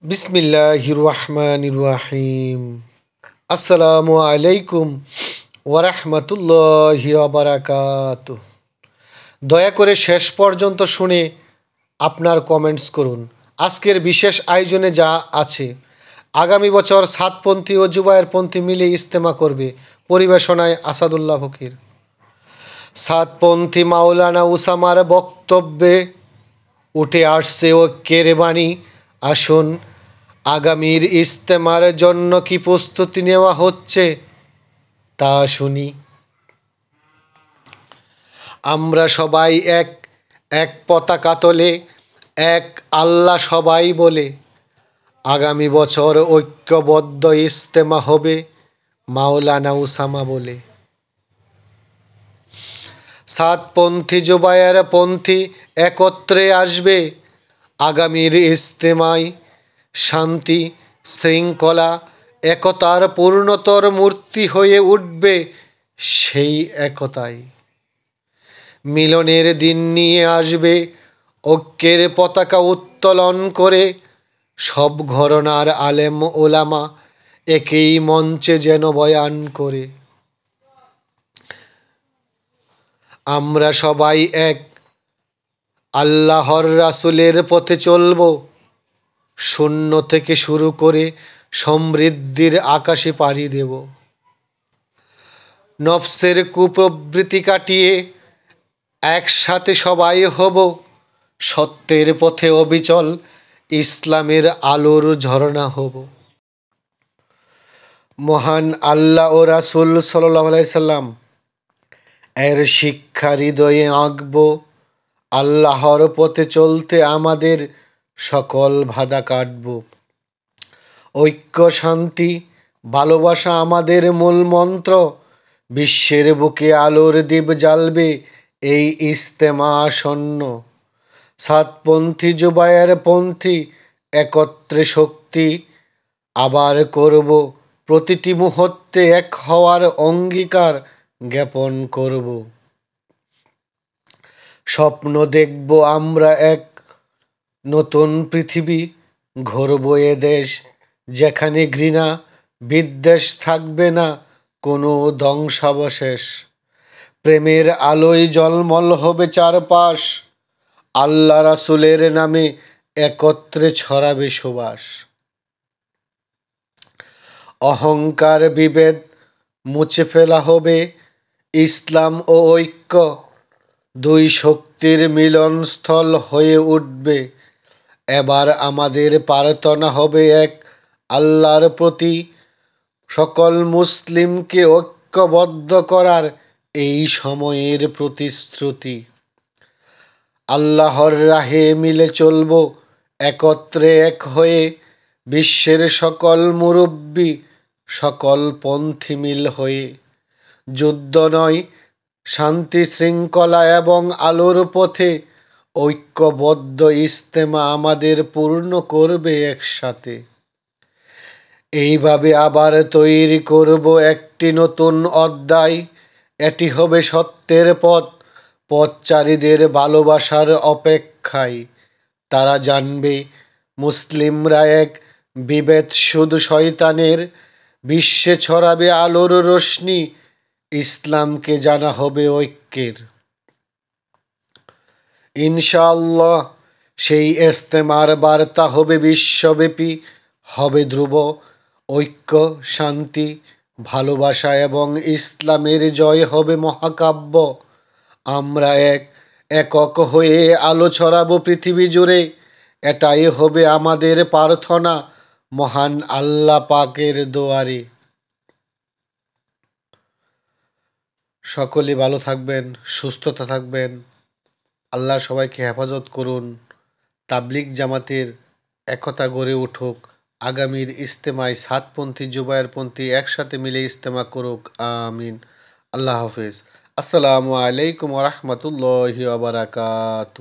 বিসমিল্লাহির রহমানির রহিম। আসসালামু আলাইকুম ওয়ারাহমাতুল্লাহি ওয়াবারাকাতুহ। দয়া করে শেষ পর্যন্ত শুনে আপনার কমেন্টস করুন। আজকের বিশেষ আয়োজনে যা আছে: আগামী বছর সাতপন্থী ও জুবায়েরপন্থী মিলে ইজতেমা করবে। পরিবেশনায় আসাদুল্লাহ ফকির। সাতপন্থী মাওলানা উসামার বক্তব্যে উঠে আসছে ঐক্যের বাণী। আসুন আগামীর ইজতেমার জন্য কি প্রস্তুতি নেওয়া হচ্ছে তা শুনি। আমরা সবাই এক, এক পতাকা তোলে, এক আল্লাহ সবাই বলে। আগামী বছর ঐক্যবদ্ধ ইজতেমা হবে, মাওলানা উসামা বলে। সাতপন্থী জুবায়েরপন্থী একত্রে আসবে আগামীর ইজতেমায়। শান্তি, শৃঙ্খলা, একতার পূর্ণতর মূর্তি হয়ে উঠবে সেই একতাই। মিলনের দিন নিয়ে আসবে ঐক্যের পতাকা উত্তোলন করে। সব ঘরানার আলেম ওলামা একই মঞ্চে যেন বয়ান করে। আমরা সবাই এক, আল্লাহর রাসূলের পথে চলব। শূন্য থেকে শুরু করে সমৃদ্ধির আকাশে পাড়ি দেব। নফসের কুপ্রবৃত্তি কাটিয়ে একসাথে সবাই হব। সত্যের পথে অবিচল ইসলামের আলোর ঝরনা হব। মহান আল্লাহ ও রাসূল সাল্লাল্লাহু আলাইহি সাল্লাম এর শিক্ষা হৃদয়ে আঁকব। আল্লাহর পথে চলতে আমাদের সকল বাধা কাটব। ঐক্য, শান্তি, ভালোবাসা আমাদের মূল মন্ত্র। বিশ্বের বুকে আলোর দ্বীপ জ্বালবে এই ইজতেমা আসন্ন। সাতপন্থী জুবায়েরপন্থী একত্রে শক্তি আবার করব। প্রতিটি মুহূর্তে এক হওয়ার অঙ্গীকার জ্ঞাপন করব। স্বপ্ন দেখব আমরা এক নতুন পৃথিবী, গড়ব এ দেশ যেখানে ঘৃণা বিদ্বেষ থাকবে না, কোনো ধ্বংসাবশেষ। প্রেমের আলোয় জলমল হবে চারপাশ। আল্লাহ রাসূলের নামে একত্রে ছড়াবে সুবাস। অহংকার বিভেদ মুছে ফেলা হবে। ইসলাম ও ঐক্য দুই শক্তির মিলনস্থল হয়ে উঠবে। এবার আমাদের প্রার্থনা হবে এক, আল্লাহর প্রতি সকল মুসলিমকে ঐক্যবদ্ধ করার এই সময়ের প্রতিশ্রুতি। আল্লাহর রাহে মিলে চলব একত্রে এক হয়ে। বিশ্বের সকল মুরব্বি, সকল পন্থী মিল হয়ে। যুদ্ধ নয়, শান্তি, শৃঙ্খলা এবং আলোর পথে ঐক্যবদ্ধ ইজতেমা আমাদের পূর্ণ করবে একসাথে। এইভাবে আবার তৈরি করব একটি নতুন অধ্যায়। এটি হবে সত্যের পথ, পথচারীদের ভালোবাসার অপেক্ষায়। তারা জানবে মুসলিমরা এক, বিভেদ শুধু শয়তানের। বিশ্বে ছড়াবে আলোর রোশনি, ইসলামকে জানা হবে ঐক্যের। ইনশাআল্লাহ সেই ইজতেমার বার্তা হবে বিশ্বব্যাপী, হবে ধ্রুব। ঐক্য, শান্তি, ভালোবাসা এবং ইসলামের জয় হবে মহাকাব্য। আমরা এক, একক হয়ে আলো ছড়াবো পৃথিবী জুড়ে। এটাই হবে আমাদের প্রার্থনা মহান আল্লাহ পাকের দোয়ারে। সকলে ভালো থাকবেন, সুস্থতা থাকবেন। আল্লাহ সবাইকে হেফাজত করুন। তাবলিগ জামাতের একতা গড়ে উঠুক। আগামীর ইজতেমায় সাতপন্থী জুবায়েরপন্থী একসাথে মিলে ইজতেমা করুক। আমিন। আল্লাহ হাফেজ। আসসালামু আলাইকুম ওয়া রাহমাতুল্লাহি ওয়া বারাকাতুহু।